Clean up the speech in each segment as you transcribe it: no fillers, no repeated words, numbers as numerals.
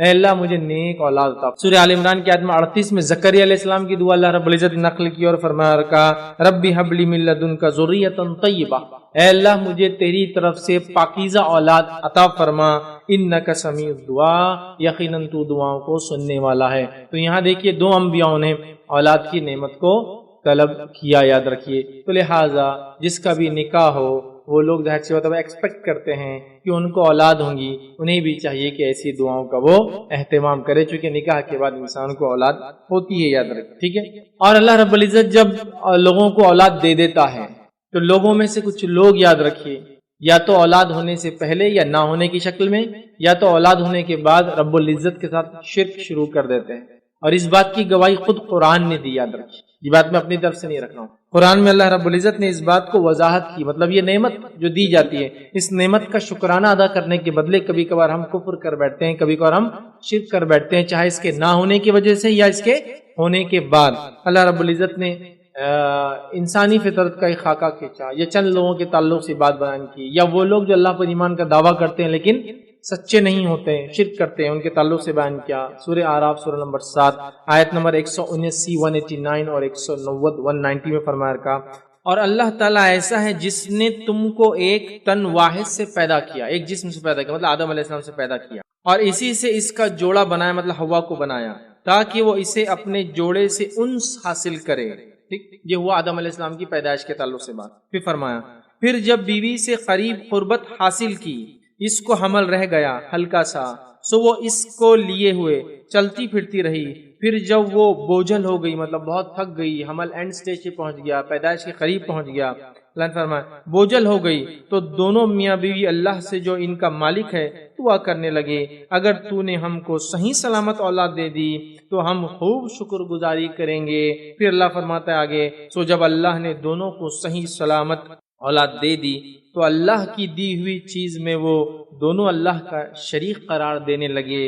اے اللہ مجھے نیک اولاد عطا۔ سورہ آل عمران کی آیت میں 38 میں زکریا علیہ السلام کی دعا اللہ رب العزت نے نقل کی اور فرمایا کہا ربی حب لی من لدنک ذریۃ طیبہ، اے اللہ مجھے تیری طرف سے پاکیزہ اولاد عطا فرما، انک سمیع الدعاء، یقیناً تو دعاؤں کو سننے والا ہے۔ تو یہاں دیکھیے دو انبیاءوں نے اولاد کی نعمت کو طلب کیا، یاد رکھیے۔ تو لہٰذا جس کا بھی نکاح ہو وہ لوگ ظاہر سی بات ہے ایکسپیکٹ کرتے ہیں کہ ان کو اولاد ہوں گی، انہیں بھی چاہیے کہ ایسی دعاؤں کا وہ اہتمام کرے، چونکہ نکاح کے بعد انسان کو اولاد ہوتی ہے، یاد رکھیں، ٹھیک ہے۔ اور اللہ رب العزت جب لوگوں کو اولاد دے دیتا ہے تو لوگوں میں سے کچھ لوگ، یاد رکھیے، یا تو اولاد ہونے سے پہلے یا نہ ہونے کی شکل میں، یا تو اولاد ہونے کے بعد رب العزت کے ساتھ شرک شروع کر دیتے ہیں، اور اس بات کی گواہی خود قرآن نے دی، یاد رکھیے، یہ بات میں اپنی طرف سے نہیں رکھ رہا ہوں، قرآن میں اللہ رب العزت نے اس بات کو وضاحت کی، مطلب یہ نعمت جو دی جاتی ہے، اس نعمت کا شکرانہ ادا کرنے کے بدلے کبھی کبھار ہم کفر کر بیٹھتے ہیں، کبھی کبھار ہم شرک کر بیٹھتے ہیں، چاہے اس کے نہ ہونے کی وجہ سے یا اس کے ہونے کے بعد۔ اللہ رب العزت نے انسانی فطرت کا ایک خاکہ کھینچا، یا چند لوگوں کے تعلق سے بات بیان کی، یا وہ لوگ جو اللہ پر ایمان کا دعویٰ کرتے ہیں لیکن سچے نہیں ہوتے ہیں، شرک کرتے ہیں، ان کے تعلق سے بیان کیا۔ سورہ اعراف سورہ نمبر 7 آیت نمبر 179 189 اور 190 190 میں فرمایا رکھا، اور اللہ تعالیٰ ایسا ہے جس نے تم کو ایک تن واحد سے پیدا کیا، ایک جسم سے پیدا کیا، مطلب آدم علیہ السلام سے پیدا کیا، اور اسی سے اس کا جوڑا بنایا، مطلب حوا کو بنایا، تاکہ وہ اسے اپنے جوڑے سے انس حاصل کرے، ٹھیک، یہ ہوا آدم علیہ السلام کی پیدائش کے تعلق سے بات۔ پھر فرمایا پھر جب بیوی سے قریب قربت حاصل کی، اس کو حمل رہ گیا ہلکا سا، سو وہ اس کو لیے ہوئے چلتی پھرتی رہی، پھر جب وہ بوجھل ہو گئی، مطلب بہت تھک گئی، حمل اینڈ سٹیج پہ پہنچ گیا، پیدائش کے قریب پہنچ گیا، اللہ نے فرمایا بوجھل ہو گئی، تو دونوں میاں بیوی اللہ سے جو ان کا مالک ہے دعا کرنے لگے، اگر تو نے ہم کو صحیح سلامت اولاد دے دی تو ہم خوب شکر گزاری کریں گے۔ پھر اللہ فرماتا ہے آگے، سو جب اللہ نے دونوں کو صحیح سلامت اولاد دے دی تو اللہ کی دی ہوئی چیز میں وہ دونوں اللہ کا شریک قرار دینے لگے،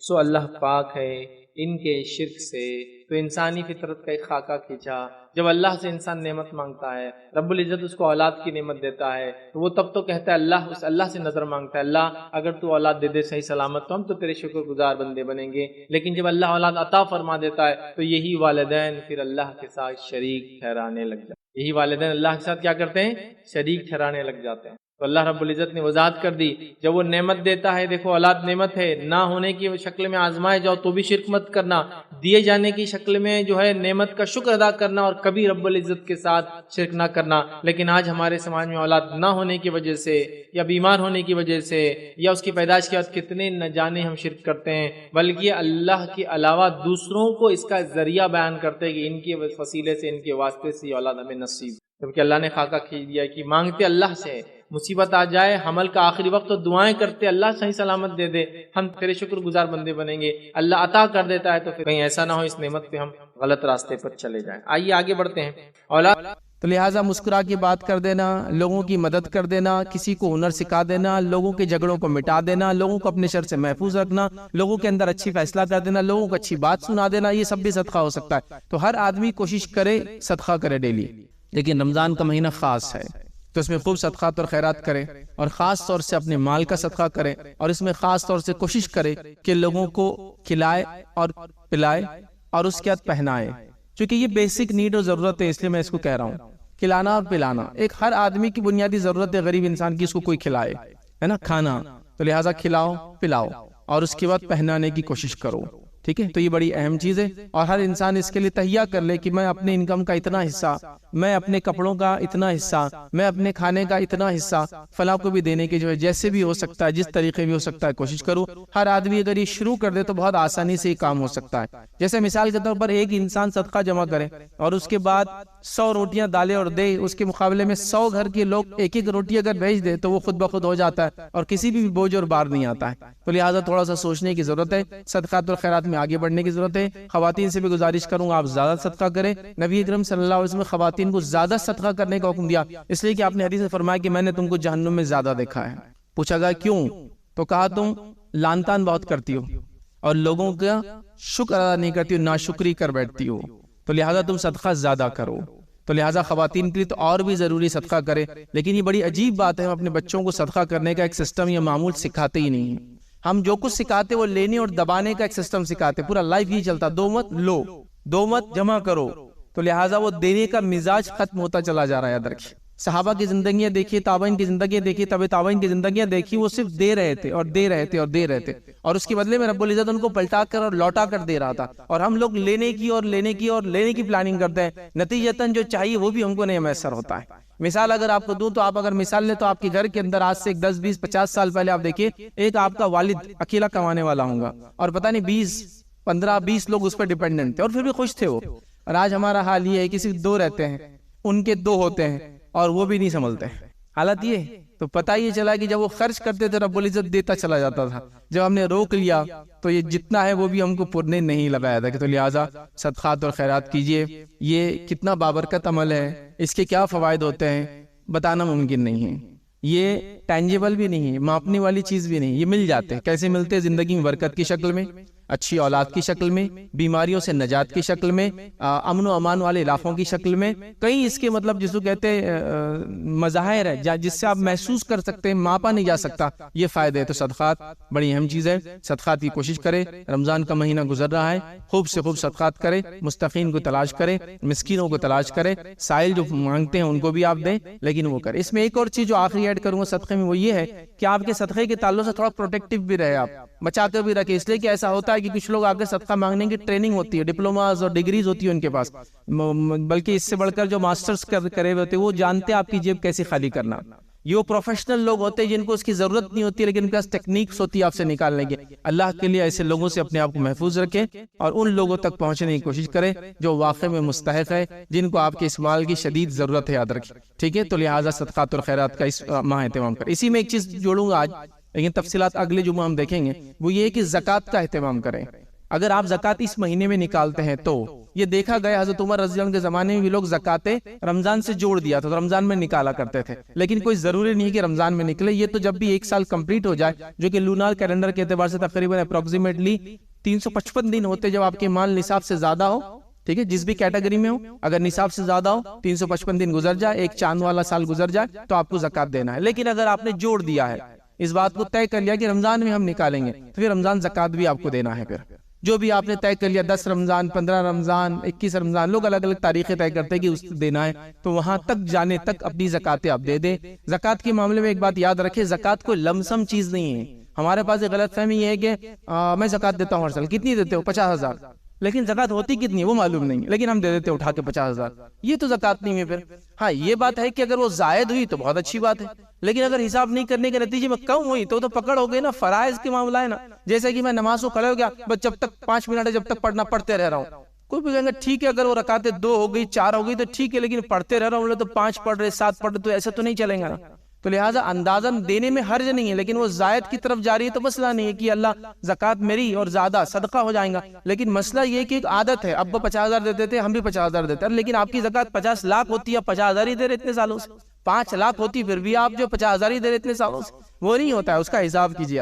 سو اللہ پاک ہے ان کے شرک سے۔ تو انسانی فطرت کا ایک خاکہ کھینچا، جب اللہ سے انسان نعمت مانگتا ہے، رب العزت اس کو اولاد کی نعمت دیتا ہے، تو وہ تب تو کہتا ہے اللہ سے نظر مانگتا ہے، اللہ اگر تو اولاد دے دے صحیح سلامت تو ہم تو تیرے شکر گزار بندے بنیں گے۔ لیکن جب اللہ اولاد عطا فرما دیتا ہے تو یہی والدین پھر اللہ کے ساتھ شریک ٹھہرانے لگ جاتے ہیں، یہی والدین اللہ کے ساتھ کیا کرتے ہیں؟ شریک ٹھہرانے لگ جاتے ہیں۔ تو اللہ رب العزت نے وضاحت کر دی، جب وہ نعمت دیتا ہے، دیکھو اولاد نعمت ہے، نہ ہونے کی شکل میں آزمائے جاؤ تو بھی شرک مت کرنا، دیے جانے کی شکل میں جو ہے نعمت کا شکر ادا کرنا اور کبھی رب العزت کے ساتھ شرک نہ کرنا۔ لیکن آج ہمارے سماج میں اولاد نہ ہونے کی وجہ سے یا بیمار ہونے کی وجہ سے یا اس کی پیدائش کے بعد کتنے نہ جانے ہم شرک کرتے ہیں، بلکہ اللہ کے علاوہ دوسروں کو اس کا ذریعہ بیان کرتے ہیں کہ ان کے وسیلے سے، ان کے واسطے سے یہ اولاد ہمیں نصیب، جبکہ اللہ نے خاکہ کھینچ دیا کہ مانگتے اللہ سے، مصیبت آ جائے حمل کا آخری وقت تو دعائیں کرتے اللہ صحیح سلامت دے دے، ہم تیرے شکر گزار بندے بنیں گے، اللہ عطا کر دیتا ہے، تو پھر کہیں ایسا نہ ہو اس نعمت پہ ہم غلط راستے پر چلے جائیں۔ آئیے آگے بڑھتے ہیں۔ اولاد تو لہٰذا مسکرا کے بات کر دینا، لوگوں کی مدد کر دینا، کسی کو ہنر سکھا دینا، لوگوں کے جھگڑوں کو مٹا دینا، لوگوں کو اپنے شر سے محفوظ رکھنا، لوگوں کے اندر اچھی فیصلہ کر دینا، لوگوں کو اچھی بات سنا دینا، یہ سب بھی صدقہ ہو سکتا ہے۔ تو ہر آدمی کوشش کرے صدقہ کرے ڈیلی، لیکن رمضان کا مہینہ خاص ہے تو اس میں خوب صدقات اور خیرات کرے، اور خاص طور سے اپنے مال کا صدقہ کرے، اور اس میں خاص طور سے کوشش کرے کہ لوگوں کو کھلائے اور پلائے اور اس کے بعد پہنائے، چونکہ یہ بیسک نیڈ اور ضرورت ہے، اس لیے میں اس کو کہہ رہا ہوں، کھلانا اور پلانا ایک ہر آدمی کی بنیادی ضرورت ہے، غریب انسان کی، اس کو کوئی کھلائے، ہے نا، کھانا، تو لہٰذا کھلاؤ پلاؤ اور اس کے بعد پہنانے کی کوشش کرو، ٹھیک ہے۔ تو یہ بڑی اہم چیز ہے، اور ہر انسان اس کے لیے تہیہ کر لے کہ میں اپنے انکم کا اتنا حصہ، میں اپنے کپڑوں کا اتنا حصہ، میں اپنے کھانے کا اتنا حصہ فلاں کو بھی دینے کے جو ہے جیسے بھی ہو سکتا ہے، جس طریقے بھی ہو سکتا ہے کوشش کروں۔ ہر آدمی اگر یہ شروع کر دے تو بہت آسانی سے یہ کام ہو سکتا ہے۔ جیسے مثال کے طور پر ایک انسان صدقہ جمع کرے اور اس کے بعد 100 روٹیاں ڈالے اور دے، اس کے مقابلے میں 100 گھر کے لوگ ایک ایک روٹی اگر بھیج دے تو وہ خود بخود ہو جاتا ہے اور کسی بھی بوجھ اور بار نہیں آتا ہے۔ تو لہٰذا تھوڑا سا سوچنے کی ضرورت ہے، صدقات اور خیرات میں آگے بڑھنے کی ضرورت ہے۔ خواتین سے بھی گزارش کروں آپ زیادہ صدقہ کریں، نبی اکرم صلی اللہ علیہ وسلم نے خواتین کو زیادہ صدقہ کرنے کا حکم دیا، اس لیے کہ آپ نے حدیث میں فرمایا کہ میں نے تم کو جہنم میں زیادہ دیکھا ہے۔ پوچھا گیا کیوں؟ تو کہا تم لان تان بہت کرتی ہو اور لوگوں کا شکر ادا نہیں کرتی ہو، ناشکری کر بیٹھتی ہو، تو لہٰذا تم صدقہ زیادہ کرو۔ تو لہٰذا خواتین کے لیے تو اور بھی ضروری صدقہ کرے، لیکن یہ بڑی عجیب بات ہے، ہم اپنے بچوں کو صدقہ کرنے کا ایک سسٹم یا معمول سکھاتے ہی نہیں ہیں۔ ہم جو کچھ سکھاتے وہ لینے اور دبانے کا ایک سسٹم سکھاتے، پورا لائف یہ چلتا، دو مت لو، دو مت جمع کرو، تو لہٰذا وہ دینے کا مزاج ختم ہوتا چلا جا رہا ہے. یاد رکھیے صحابہ کی زندگیاں دیکھیے، تابعین کی زندگیاں دیکھیے، تبع تابعین کی زندگیاں دیکھیے، وہ صرف دے رہے تھے اور دے رہے تھے اور دے رہے تھے، اور اس کے بدلے میں رب العزت ان کو پلٹا کر اور لوٹا کر دے رہا تھا. اور ہم لوگ لینے کی اور لینے کی اور لینے کی پلاننگ کرتے ہیں، نتیجتاً جو چاہیے وہ بھی ہم کو نہیں میسر ہوتا ہے. مثال اگر آپ کو دوں تو آپ اگر مثال لیں تو آپ کے گھر کے اندر آج سے 10 20 50 سال پہلے آپ دیکھیے ایک آپ کا والد اکیلا کمانے والا ہوں گا اور پتہ نہیں 20 15 20 لوگ اس پر ڈیپینڈنٹ تھے اور پھر بھی خوش تھے وہ. اور آج ہمارا حال یہ ہے کہ صرف 2 رہتے ہیں، ان کے 2 ہوتے ہیں اور وہ بھی نہیں سنبھلتے. حالت یہ تو پتہ یہ چلا کہ جب وہ خرچ کرتے تھے رب العزت دیتا چلا جاتا تھا، جب ہم نے روک لیا تو یہ جتنا ہے وہ بھی ہم کو پورنے نہیں لگایا تھا. کہ تو لہٰذا صدقات اور خیرات کیجئے. یہ کتنا بابرکت عمل ہے، اس کے کیا فوائد ہوتے ہیں بتانا ممکن نہیں ہے. یہ ٹینجیبل بھی نہیں ہے، ماپنے والی چیز بھی نہیں. یہ مل جاتے ہیں. کیسے ملتے ہیں؟ زندگی میں برکت کی شکل میں، اچھی اولاد کی شکل میں، بیماریوں سے نجات کی شکل میں، امن و امان والے علاقوں کی شکل میں. کئی اس کے مطلب جس کو کہتے ہیں مظاہر ہے جس سے آپ محسوس کر سکتے ہیں، ماپا نہیں جا سکتا یہ فائدے. تو صدقات بڑی اہم چیز ہے. صدقات کی کوشش کرے. رمضان کا مہینہ گزر رہا ہے، خوب سے خوب صدقات کرے، مستحقین کو تلاش کرے، مسکینوں کو تلاش کرے، سائل جو مانگتے ہیں ان کو بھی آپ دیں، لیکن وہ کرے. اس میں ایک اور چیز جو آخری ایڈ کروں گا صدقے میں وہ یہ ہے کہ آپ کے صدقے کے تعلق سے تھوڑا پروٹیکٹیو بھی رہے، آپ بچا کر بھی رکھے. اس لیے کہ ایسا ہوتا ہے کہ کچھ لوگ آ کے صدقہ مانگنے کی ٹریننگ ہوتی ہے، ڈپلوماز اور ڈگریز ہوتی ہے ان کے پاس، بلکہ اس سے بڑھ کر جو ماسٹرز کرے ہوئے ہوتے ہیں وہ جانتے ہیں آپ کی جیب کیسے خالی کرنا. یہ وہ پروفیشنل لوگ ہوتے ہیں جن کو اس کی ضرورت نہیں ہوتی لیکن ان کے پاس ٹیکنیکس ہوتی ہے آپ سے نکالنے کی. اللہ کے لیے ایسے لوگوں سے اپنے آپ کو محفوظ رکھے اور ان لوگوں تک پہنچنے کی کوشش کرے جو واقعی میں مستحق ہے، جن کو آپ کے اس مال کی شدید ضرورت ہے. یاد رکھیں، ٹھیک ہے؟ تو لہٰذا صدقات اور خیرات کا اس ماہ اہتمام کریں. اسی میں ایک چیز جوڑوں گا آج، لیکن تفصیلات اگلے جمعہ ہم دیکھیں گے. وہ یہ کہ زکوٰۃ کا اہتمام کریں. اگر آپ زکوٰۃ اس مہینے میں نکالتے ہیں تو یہ دیکھا گیا حضرت عمر رضی اللہ عنہ کے زمانے میں بھی لوگ زکوٰۃ رمضان سے جوڑ دیا تھا تو رمضان میں نکالا کرتے تھے، لیکن کوئی ضروری نہیں کہ رمضان میں نکلے. یہ تو جب بھی 1 سال کمپلیٹ ہو جائے، جو کہ لونار کیلنڈر کے اعتبار سے تقریباً اپروکسیمیٹلی 355 دن ہوتے جب آپ کے مال نصاب سے زیادہ ہو، ٹھیک ہے، جس بھی کیٹیگری میں ہو، اگر نصاب سے زیادہ ہو 355 دن گزر جائے، ایک چاند والا سال گزر جائے تو آپ کو زکوٰۃ دینا ہے. لیکن اگر آپ نے جوڑ دیا ہے، اس بات کو طے کر لیا کہ رمضان میں ہم نکالیں گے، تو پھر رمضان زکوٰۃ بھی آپ کو دینا ہے. پھر جو بھی آپ نے طے کر لیا 10 رمضان 15 رمضان 21 رمضان، لوگ الگ الگ تاریخیں طے کرتے ہیں کہ اس دینا ہے، تو وہاں تک جانے تک اپنی زکوٰۃ آپ دے دیں. زکوٰۃ کے معاملے میں ایک بات یاد رکھیں، زکوٰۃ کوئی لمسم چیز نہیں ہے. ہمارے پاس ایک غلط فہمی یہ ہے کہ میں زکوٰۃ دیتا ہوں ہر سال. کتنی دیتے ہو؟ 50,000. لیکن زکوٰۃ ہوتی کتنی ہے وہ معلوم نہیں، لیکن ہم دے دیتے اٹھا کے 50,000. یہ تو زکوٰۃ نہیں ہے. پھر ہاں یہ بات ہے کہ اگر وہ زائد ہوئی تو بہت اچھی بات ہے، لیکن اگر حساب نہیں کرنے کے نتیجے میں کم ہوئی تو پکڑ ہو گئی نا. فرائض کے معاملہ ہے نا، جیسے کہ میں نماز کو کھڑے ہو گیا بس جب تک 5 منٹ ہے جب تک پڑھنا پڑھتے رہ رہا ہوں. کوئی بھی کہیں گے ٹھیک ہے اگر وہ رکعتیں 2 ہو گئی 4 ہو گئی تو ٹھیک ہے، لیکن پڑھتے رہ رہا ہوں تو 5 پڑھ رہے 7 پڑھ رہے تو ایسا تو نہیں چلیں گا نا. تو لہٰذا اندازاً دینے میں حرج نہیں ہے، لیکن وہ زائد کی طرف جاری ہے تو مسئلہ نہیں ہے کہ اللہ زکوٰۃ میری اور زیادہ صدقہ ہو جائیں گا. لیکن مسئلہ یہ کہ ایک عادت ہے، اب وہ 50,000 دیتے تھے ہم بھی 50,000 دیتے ہیں، لیکن آپ کی زکوٰۃ 50 لاکھ ہوتی ہے، 50,000 ہی دے رہے اتنے سالوں سے. 5 لاکھ ہوتی پھر بھی آپ جو 50,000 ہی دے رہے اتنے سالوں سے، وہ نہیں ہوتا ہے. اس کا حساب کیجیے.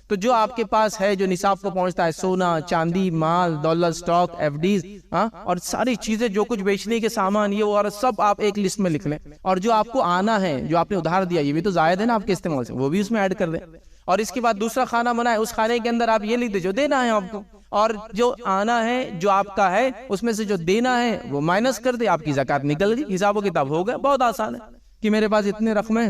تو جو آپ کے پاس ہے جو نصاب کو پہنچتا ہے، سونا چاندی مال دولت سٹاک ایف ڈیز اور ساری چیزیں جو کچھ بیچنے کے سامان یہ وہ سب آپ ایک لسٹ میں لکھ لیں. اور جو آپ کو آنا ہے جو آپ نے ادھار دیا یہ بھی تو زائد ہے نا آپ کے استعمال سے، وہ بھی اس میں ایڈ کر دیں. اور اس کے بعد دوسرا خانہ بنا ہے، اس خانے کے اندر آپ یہ لکھ دیں جو دینا ہے آپ کو، اور جو آنا ہے جو آپ کا ہے اس میں سے جو دینا ہے وہ مائنس کر دے. آپ کی زکوٰۃ نکل گئی، حساب و کتاب ہو گیا. بہت آسان ہے کہ میرے پاس اتنے رقم ہے،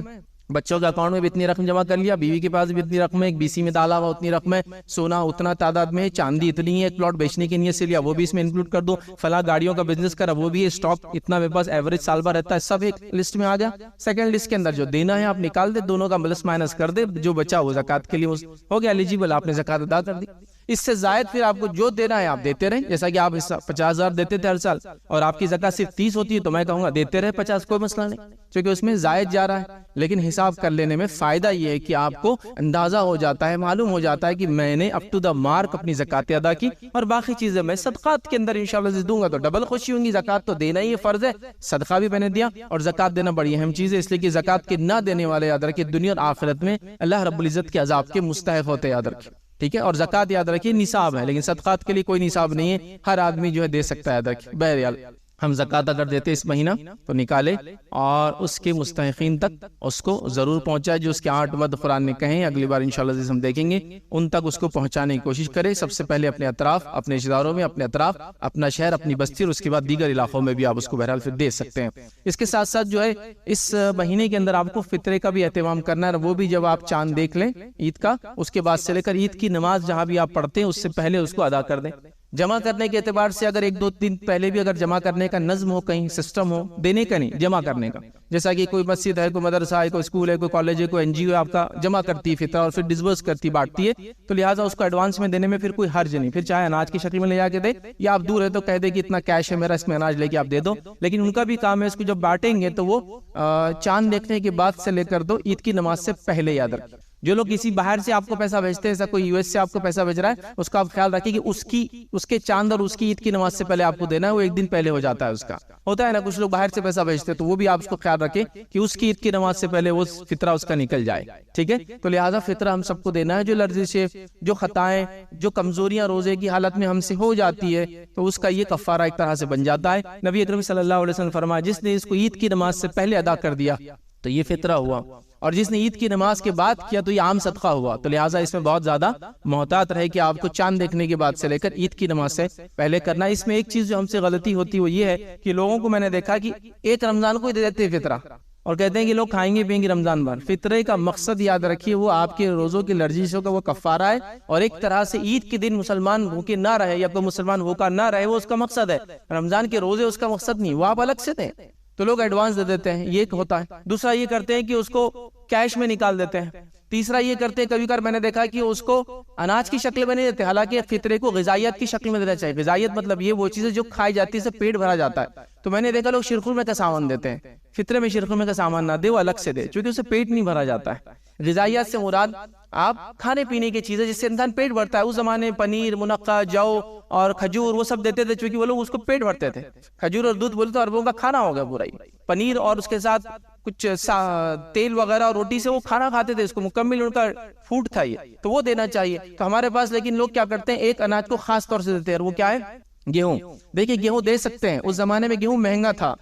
بچوں کے اکاؤنٹ میں بھی اتنی رقم جمع کر لیا، بیوی کے پاس بھی اتنی رقم ہے، ایک BC میں ڈالا ہوا اتنی رقم ہے، سونا اتنا تعداد میں ہے، چاندی اتنی ہے، ایک پلاٹ بیچنے کی نیت سے لیا وہ بھی اس میں انکلوڈ کر دو، فلاں گاڑیوں کا بزنس کرا وہ بھی ہے، اسٹاک اتنا میرے پاس ایوریج سال بھر رہتا ہے، سب ایک لسٹ میں آ گیا. سیکنڈ لسٹ کے اندر جو دینا ہے آپ نکال دے، دونوں کا پلس مائنس کر دے، جو بچا وہ زکوٰۃ کے لیے ہو گیا ایلیجیبل، آپ نے زکوٰۃ ادا کر دی. اس سے زائد پھر آپ کو جو دینا ہے آپ دیتے رہیں. جیسا کہ آپ 50,000 دیتے تھے ہر سال اور آپ کی زکوٰۃ صرف 30 ہوتی ہے تو میں کہوں گا دیتے رہے 50، کوئی مسئلہ نہیں، کیونکہ اس میں زائد جا رہا ہے. لیکن حساب کر لینے میں فائدہ یہ ہے کہ آپ کو اندازہ ہو جاتا ہے، معلوم ہو جاتا ہے کہ میں نے اپ ٹو دا مارک اپنی زکوٰۃ ادا کی، اور باقی چیزیں میں صدقات کے اندر انشاءاللہ دوں گا تو ڈبل خوشی ہوں گی. زکوٰۃ تو دینا ہی فرض ہے، صدقہ بھی میں نے دیا، اور زکوٰۃ دینا بڑی اہم چیز ہے. اس لیے کہ زکوٰۃ کے نہ دینے والے یاد رکھیں دنیا اور آخرت میں اللہ رب العزت کے عذاب کے مستحق ہوتے، یاد رکھیں. ٹھیک ہے، اور زکوٰۃ یاد رکھیے نصاب ہے، لیکن صدقات کے لیے کوئی نصاب نہیں ہے، ہر آدمی جو ہے دے سکتا ہے. یاد رکھیں. بہرحال ہم زکوٰۃ اگر دیتے اس مہینہ تو نکالے اور اس کے مستحقین تک اس کو ضرور پہنچائے. جو اس کے 8 مد قرآن نے کہیں اگلی بار انشاءاللہ ہم دیکھیں گے, ان تک اس کو پہنچانے کی کوشش کرے. سب سے پہلے اپنے اطراف, اپنے رشتہ داروں میں, اپنے اطراف, اپنا شہر, اپنی بستی, اور اس کے بعد دیگر علاقوں میں بھی آپ اس کو بہرحال پھر دے سکتے ہیں. اس کے ساتھ ساتھ جو ہے اس مہینے کے اندر آپ کو فطرے کا بھی اہتمام کرنا ہے, وہ بھی جب آپ چاند دیکھ لیں عید کا, اس کے بعد سے لے کر عید کی نماز جہاں بھی آپ پڑھتے ہیں اس سے پہلے اس کو ادا کر دیں. جمع کرنے کے اعتبار سے اگر 1-2 دن پہلے بھی اگر جمع کرنے کا نظم ہو, کہیں سسٹم ہو, دینے کا نہیں جمع کرنے کا, جیسا کہ کوئی مسجد ہے, کوئی مدرسہ ہے, کوئی اسکول ہے, کوئی کالج ہے, کوئی NGO ہے, آپ کا جمع کرتی ہے فطرہ اور پھر ڈسبرس کرتی, بانٹتی ہے, تو لہٰذا اس کو ایڈوانس میں دینے میں پھر کوئی حرج نہیں. پھر چاہے اناج کی شکل میں لے جا کے دے, یا آپ دور ہے تو کہہ دے کہ اتنا کیش ہے میرا, اس میں اناج لے کے آپ دے دو. لیکن ان کا بھی کام ہے اس کو جب بانٹیں گے تو وہ چاند دیکھنے کے بعد سے لے کر دو, عید کی نماز سے پہلے یاد رکھ. جو لوگ کسی باہر سے آپ کو پیسہ بھیجتے ہیں, ایسا کوئی US سے آپ کو پیسہ بھیج رہا ہے, اس کا آپ خیال رکھیں کہ اس کے چاند اور اس کی عید کی نماز سے پہلے آپ کو دینا ہے, وہ 1 دن پہلے ہو جاتا ہے. اس کا ہوتا ہے نا, کچھ لوگ باہر سے پیسہ بھیجتے ہیں, تو وہ بھی آپ اس کو خیال رکھیں کہ اس کی عید کی نماز سے پہلے وہ فطرہ اس کا نکل جائے. ٹھیک ہے, تو لہٰذا فطرہ ہم سب کو دینا ہے. جو لرزشیں, جو خطائیں, جو کمزوریاں روزے کی حالت میں ہم سے ہو جاتی ہے, تو اس کا یہ کفارہ ایک طرح سے بن جاتا ہے. نبی اکرم صلی اللہ علیہ وسلم فرمایا, جس نے اس کو عید کی نماز سے پہلے ادا کر دیا تو یہ فطرہ ہوا, اور جس نے عید کی نماز کے بعد کیا تو یہ عام صدقہ ہوا. تو لہٰذا اس میں بہت زیادہ محتاط رہے کہ آپ کو چاند دیکھنے کے بعد سے لے کر عید کی نماز سے پہلے کرنا. اس میں ایک چیز جو ہم سے غلطی ہوتی ہے وہ یہ ہے کہ لوگوں کو میں نے دیکھا کہ ایک رمضان کو ہی دے دیتے ہیں فطرہ, اور کہتے ہیں کہ لوگ کھائیں گے پئیں گے رمضان بھر. فطرے کا مقصد یاد رکھیے, وہ آپ کے روزوں کی لرزشوں کا وہ کفارہ ہے, اور ایک طرح سے عید کے دن مسلمان بھوکے نہ رہے یا کوئی مسلمان بھوکا نہ رہے, وہ اس کا مقصد ہے. رمضان کے روزے اس کا مقصد نہیں, وہ آپ الگ سے دیں. تو لوگ ایڈوانس دے دیتے ہیں, یہ ایک ہوتا ہے. دوسرا یہ کرتے ہیں کہ اس کو کیش میں نکال دیتے ہیں. تیسرا یہ کرتے ہیں, کبھی کبھار میں نے دیکھا کہ اس کو اناج کی شکل میں نہیں دیتے, حالانکہ فطرے کو غذائیت کی شکل میں دینا چاہیے. غذائیت مطلب یہ وہ چیزیں جو کھائی جاتی ہے, سے پیٹ بھرا جاتا ہے. تو میں نے دیکھا لوگ شیرخورمے کا سامان دیتے ہیں, فطرے میں شیرخورمے کا سامان نہ دے, وہ الگ سے دے, چونکہ اسے پیٹ نہیں بھرا جاتا ہے. غذائیت سے مراد آپ کھانے پینے کی چیزیں جس سے انسان پیٹ بھرتا ہے. اس زمانے میں پنیر, منقع, جو اور کھجور وہ سب دیتے تھے, چونکہ وہ لوگ اس کو پیٹ بھرتے تھے. کھجور اور دودھ بولے تو عربوں کا کھانا ہوگا پورا ہی. پنیر اور اس کے ساتھ کچھ تیل وغیرہ اور روٹی سے وہ کھانا کھاتے تھے, اس کو مکمل ان کا فوڈ تھا یہ, تو وہ دینا چاہیے. تو ہمارے پاس لیکن لوگ کیا کرتے ہیں, ایک اناج کو خاص طور سے دیتے ہیں, اور وہ کیا ہے, گیہوں. دیکھیں گیہوں دے سکتے ہیں, اس زمانے میں گیہوں مہنگا تھا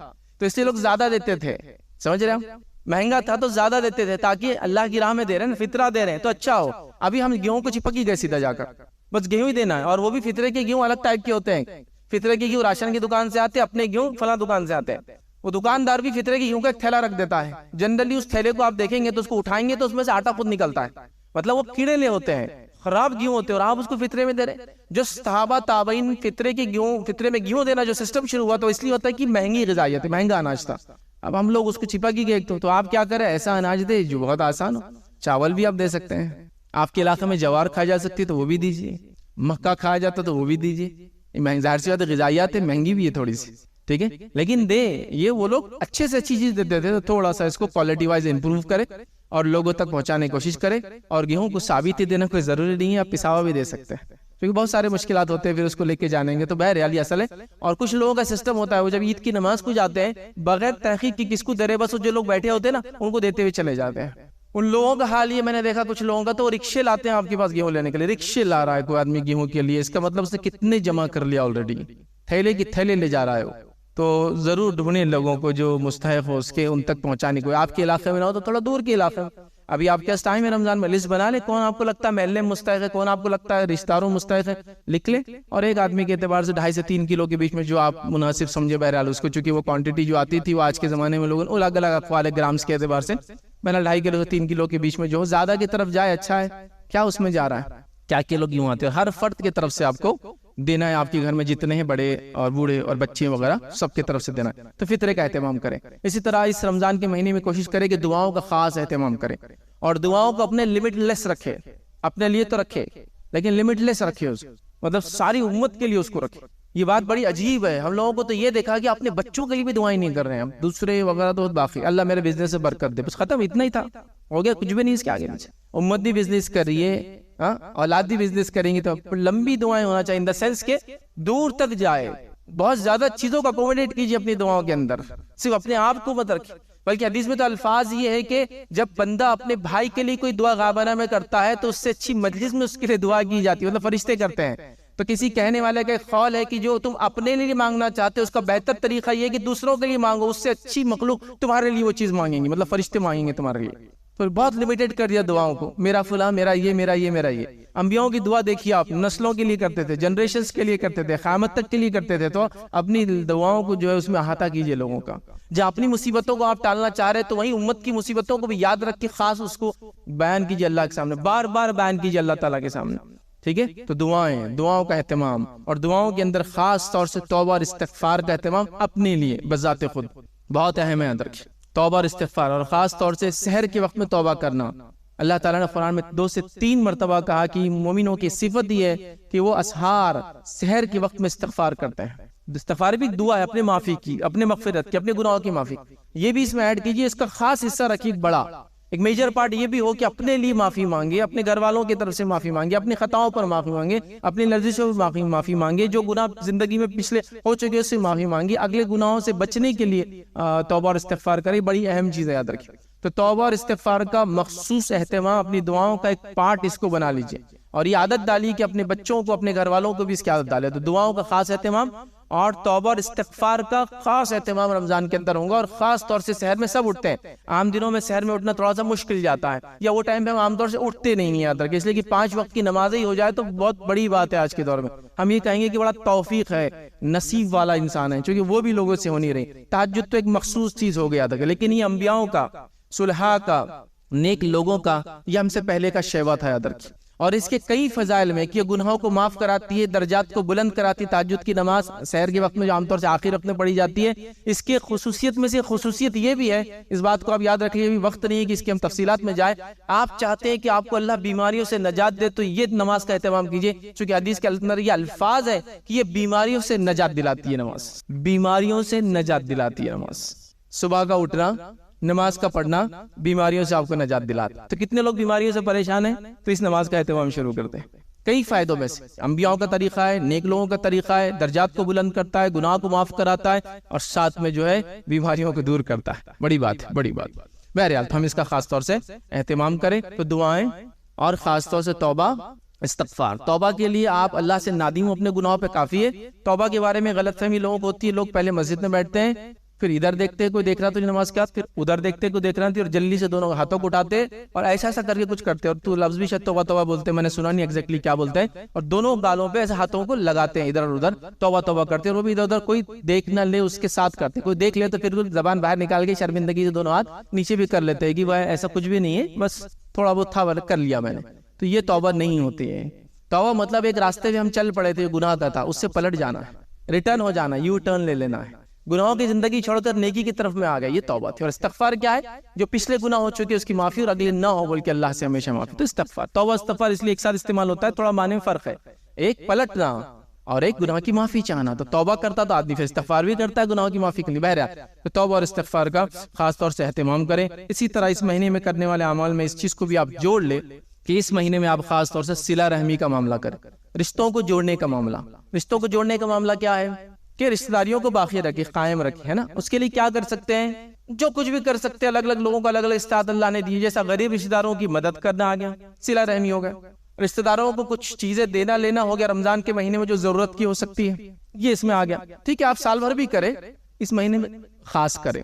تو اس لیے لوگ زیادہ دیتے تھے. سمجھ رہے ہیں, مہنگا تھا تو زیادہ دیتے تھے, تاکہ اللہ کی راہ میں دے رہے ہیں, فطرہ دے رہے ہیں تو اچھا ہو. ابھی ہم گیہوں کو چپکی گئے سیدھا جا کر, بس گیہوں ہی دینا ہے, اور وہ بھی فطرے کے گیہوں الگ ٹائپ کے ہوتے ہیں. فطرے کے گیہوں راشن کی دکان سے آتے ہیں, اپنے گیہوں فلاں دکان سے آتے ہیں. وہ دکاندار بھی فطرے کے گیہوں کا ایک تھیلا رکھ دیتا ہے. جنرلی اس تھیلے کو آپ دیکھیں گے تو اس کو اٹھائیں گے تو اس میں سے آٹا خود نکلتا ہے, مطلب وہ کیڑے لے ہوتے ہیں, خراب گیہوں ہوتے ہیں, اور آپ اس کو فطرے میں دے رہے ہیں. جو صحابہ تابعین فطرے میں گیہوں دینا جو سسٹم شروع ہوا تو اس لیے ہوتا ہے کہ مہنگی غذائیت ہے, مہنگا اناج تھا. اب ہم لوگ اس کو چھپا کی گئے, تو آپ کیا کریں, ایسا اناج دے جو بہت آسان ہو. چاول بھی آپ دے سکتے ہیں, آپ کے علاقے میں جوار کھائی جا سکتی تو وہ بھی دیجیے, مکہ کھایا جاتا تو وہ بھی دیجیے. ظاہر سی بات ہے غذائیات ہے, مہنگی بھی ہے تھوڑی سی, ٹھیک ہے, لیکن دے. یہ وہ لوگ اچھے سے اچھی چیز دیتے تھے, تو تھوڑا سا اس کو کوالٹی وائز امپروو کرے اور لوگوں تک پہنچانے کی کوشش کرے. اور گیہوں کو ثابت ہی دینا کوئی ضروری نہیں ہے, آپ پساوا بھی دے سکتے ہیں, کیونکہ بہت سارے مشکلات ہوتے ہیں پھر اس کو لے کے جانے گے. تو بہرحال یہ اصل ہے. اور کچھ لوگوں کا سسٹم ہوتا ہے, وہ جب عید کی نماز کو جاتے ہیں بغیر تحقیق کی کس کو دے رہے, بس جو لوگ بیٹھے ہوتے ہیں نا ان کو دیتے ہوئے چلے جاتے ہیں. ان لوگوں کا حال یہ میں نے دیکھا, کچھ لوگوں کا تو رکشے لاتے ہیں آپ کے پاس گیہوں لینے کے لیے. رکشے لا رہا ہے کوئی آدمی گیہوں کے لیے, اس کا مطلب اس نے کتنے جمع کر لیا آلریڈی, تھیلے کی تھیلے لے جا رہا ہے. تو ضرور ڈھونڈیں لوگوں کو جو مستحق ہو اس کے, ان تک پہنچانے کو. آپ کے علاقے میں نہ ہو تو تھوڑا دور کے علاقے میں. ابھی آپ کے پاس ٹائم ہے رمضان میں, لسٹ بنا لیں کون آپ کو لگتا ہے محلے میں مستحق ہے, کون آپ کو لگتا ہے رشتہ داروں مستحق ہے, لکھ لیں. اور ایک آدمی کے اعتبار سے 2.5 سے 3 کلو کے بیچ میں جو آپ مناسب سمجھے بہرحال اس کو, چونکہ وہ کوانٹٹی جو آتی تھی وہ آج کے زمانے میں لوگوں الگ الگ اقوال گرامز کے اعتبار سے, بہرحال 2.5 کلو سے 3 کلو کے بیچ میں جو زیادہ کی طرف جائے اچھا ہے. کیا اس میں جا رہا ہے, کیا کلو کیوں آتے ہیں, ہر فرد کی طرف سے آپ کو دینا ہے. آپ کے گھر میں جتنے ہیں بڑے اور بوڑھے اور بچے وغیرہ سب کی طرف سے دینا ہے. تو فطرے کا اہتمام کریں. اسی طرح اس رمضان کے مہینے میں کوشش کریں کہ دعاؤں کا خاص اہتمام کریں, اور دعاؤں کو اپنے لمٹ لیس رکھے. اپنے لیے تو رکھے لیکن لمٹ لیس رکھے, اس مطلب ساری امت کے لیے اس کو رکھے. یہ بات بڑی عجیب ہے, ہم لوگوں کو تو یہ دیکھا کہ اپنے بچوں کے لیے بھی دعائیں نہیں کر رہے ہیں, ہم دوسرے وغیرہ تو باقی اللہ میرے بزنس سے برکت دے, بس ختم, اتنا ہی تھا, ہو گیا, کچھ بھی نہیں اس کے آگے پیچھے. امت بھی بزنس کر رہی ہے, اولاد بھی بزنس کریں گے, تو لمبی دعائیں ہونا چاہیے, ان دا سینس کہ دور تک جائے. بہت زیادہ چیزوں کو اکوموڈیٹ کیجیے اپنی دعاؤں کے اندر, صرف اپنے آپ کو مت رکھیں. بلکہ حدیث میں تو الفاظ یہ ہے کہ جب بندہ اپنے بھائی کے لیے کوئی دعا غائبانہ میں کرتا ہے تو اس سے اچھی مجلس میں اس کے لیے دعا کی جاتی ہے, مطلب فرشتے کرتے ہیں. تو کسی کہنے والے کا ایک قول ہے کہ جو تم اپنے لیے مانگنا چاہتے ہو اس کا بہتر طریقہ یہ کہ دوسروں کے لیے مانگو، اس سے اچھی مخلوق تمہارے لیے وہ چیز مانگیں گی، مطلب فرشتے مانگیں گے تمہارے لیے. تو بہت لمیٹڈ کر دیا دعاؤں کو، میرا فلاں، میرا یہ، میرا یہ، میرا یہ. انبیاؤں کی دعا دیکھیے آپ، نسلوں کے لیے کرتے تھے، جنریشنز کے لیے کرتے تھے، قیامت تک کے لیے کرتے تھے. تو اپنی دعاؤں کو جو ہے اس میں احاطہ کیجئے لوگوں کا. جہاں اپنی مصیبتوں کو آپ ٹالنا چاہ رہے تو وہیں امت کی مصیبتوں کو بھی یاد رکھ کے خاص اس کو بیان کیجئے اللہ کے سامنے، بار بار بیان کیجئے اللہ تعالیٰ کے سامنے. ٹھیک ہے. تو دعاؤں کا اہتمام، اور دعاؤں کے اندر خاص طور سے توبہ اور استغفار کا اہتمام اپنے لیے بذات خود بہت اہم ہے. یاد رکھیے توبہ اور استغفار، اور خاص طور سے سحر کے وقت میں توبہ کرنا. اللہ تعالیٰ نے قرآن میں 2 سے 3 مرتبہ کہا کہ مومنوں کی صفت یہ ہے کہ وہ اسحار سحر کے وقت میں استغفار کرتے ہیں. استغفار بھی دعا ہے اپنے معافی کی، اپنے مغفرت کی، اپنے گناہوں کی معافی. یہ بھی اس میں ایڈ کیجئے، اس کا خاص حصہ رکھیے. بڑا ایک میجر پارٹ یہ بھی ہو کہ اپنے لیے معافی مانگے، اپنے گھر والوں کی طرف سے معافی مانگے، اپنی خطاؤں پر معافی مانگے، اپنی لرزشوں پر معافی مانگے، جو گناہ زندگی میں پچھلے ہو چکے اس سے معافی مانگے، اگلے گناہوں سے بچنے کے لیے توبہ اور استغفار کرے. بڑی اہم چیز ہے، یاد رکھیے. تو توبہ اور استغفار کا مخصوص اہتمام، اپنی دعاؤں کا ایک پارٹ اس کو بنا لیجئے، اور یہ عادت ڈالی کہ اپنے بچوں کو، اپنے گھر والوں کو بھی اس کی عادت ڈالے. تو دعاؤں کا خاص اہتمام اور توبہ اور استغفار کا خاص اہتمام رمضان کے اندر ہوگا. اور خاص طور سے سحر میں سب اٹھتے ہیں. عام دنوں میں سحر میں اٹھنا تھوڑا سا مشکل جاتا ہے، یا وہ ٹائم پہ ہم عام طور سے اٹھتے نہیں ہیں، یاد رکھیں. اس لیے کہ 5 وقت کی نمازیں ہی ہو جائے تو بہت بڑی بات ہے آج کے دور میں. ہم یہ کہیں گے کہ بڑا توفیق ہے، نصیب والا انسان ہے، چونکہ وہ بھی لوگوں سے ہو نہیں رہی. تہجد تو ایک مخصوص چیز ہو گیا تھا، لیکن یہ انبیاؤں کا، صلحاء کا، نیک لوگوں کا، یہ ہم سے پہلے کا شیوا تھا، یاد رکھیں. اور اس کے کئی فضائل میں کہ یہ گناہوں کو معاف کراتی ہے، درجات کو بلند کراتی ہے. تہجد کی نماز سحر کے وقت میں جو عام طور سے آخر وقت میں پڑھی جاتی ہے، اس کے خصوصیت میں سے خصوصیت یہ بھی ہے، اس بات کو آپ یاد رکھیے. بھی وقت نہیں ہے کہ اس کی ہم تفصیلات میں جائیں. آپ چاہتے ہیں کہ آپ کو اللہ بیماریوں سے نجات دے تو یہ نماز کا اہتمام کیجئے، چونکہ حدیث کے اندر یہ الفاظ ہے کہ یہ بیماریوں سے نجات دلاتی ہے. نماز بیماریوں سے نجات دلاتی ہے. نماز صبح کا اٹھنا، نماز کا پڑھنا بیماریوں سے آپ کو نجات دلاتا. تو کتنے لوگ بیماریوں سے پریشان ہیں، تو اس نماز کا اہتمام شروع کرتے ہیں. کئی فائدوں میں سے انبیاء کا طریقہ ہے، نیک لوگوں کا طریقہ ہے، درجات کو بلند کرتا ہے، گناہ کو معاف کراتا ہے، اور ساتھ میں جو ہے بیماریوں کو دور کرتا ہے. بڑی بات ہے، بڑی بات. بہرحال ہم اس کا خاص طور سے اہتمام کریں. تو دعائیں اور خاص طور سے توبہ استغفار. توبہ کے لیے آپ اللہ سے نادم اپنے گناہوں پہ کافی ہے. توبہ کے بارے میں غلط فہمی لوگوں کو ہوتی ہے. لوگ پہلے مسجد میں بیٹھتے ہیں، پھر ادھر دیکھتے کوئی دیکھ رہا تو نماز کے ہاتھ، پھر ادھر دیکھتے کوئی دیکھ رہا تھی، اور جلدی سے دونوں ہاتھوں کو اٹھاتے اور ایسا کر کے کچھ کرتے. اور تو لفظ بھی شاید توبہ توبہ بولتے، میں نے سنا نہیں ایگزیکٹلی کیا بولتے ہیں، اور دونوں گالوں پہ ایسے ہاتھوں کو لگاتے ہیں ادھر اور ادھر، توبہ توبہ کرتے. اور وہ بھی ادھر ادھر کوئی دیکھ نہ لے اس کے ساتھ کرتے. کوئی دیکھ لے تو پھر زبان باہر نکال کے شرمندگی سے دونوں ہاتھ نیچے بھی کر لیتے ہیں کہ وہ ایسا کچھ بھی نہیں ہے، بس تھوڑا بہت تھا کر لیا میں نے. تو یہ توبہ نہیں ہوتی ہے. توبہ مطلب ایک راستے پہ ہم چل پڑے تھے، گناہ کا تھا، اس سے پلٹ جانا ہے، ریٹرن ہو جانا، یو ٹرن لے لینا ہے، گناہوں کی زندگی چھوڑ کر نیکی کی طرف میں آ گئے. یہ توبہ تھی. اور استغفار کیا ہے؟ جو پچھلے گناہ ہو چکے اس کی معافی، اور اگلے نہ ہو بلکہ اللہ سے ہمیشہ معافی. تو استغفار، توبہ استغفار اس لیے ایک ساتھ استعمال ہوتا ہے، تھوڑا معنی میں فرق ہے. ایک پلٹنا اور ایک گناہ کی معافی چاہنا. تو توبہ کرتا تو آدمی پھر استغفار بھی کرتا ہے گناہوں کی معافی کے لیے. بہرحال تو توبہ اور استغفار کا خاص طور سے اہتمام کریں. اسی طرح اس مہینے میں کرنے والے اعمال میں اس چیز کو بھی آپ جوڑ لیں کہ اس مہینے میں آپ خاص طور سے صلہ رحمی کا معاملہ کریں، رشتوں کو جوڑنے کا معاملہ. رشتوں کو جوڑنے کا معاملہ کیا ہے کہ رشتہ داریوں کو باقی رکھے، قائم رکھے، ہے نا. اس کے لیے کیا کر سکتے ہیں؟ جو کچھ بھی کر سکتے ہیں. الگ الگ لوگوں کو الگ الگ استطاعت اللہ نے دی. جیسا غریب رشتہ داروں کی مدد کرنا آ گیا، صلہ رحمی ہو گیا. رشتہ داروں کو کچھ چیزیں دینا لینا ہو گیا رمضان کے مہینے میں جو ضرورت کی ہو سکتی ہے، یہ اس میں آ گیا. ٹھیک ہے، آپ سال بھر بھی کریں، اس مہینے میں خاص کریں،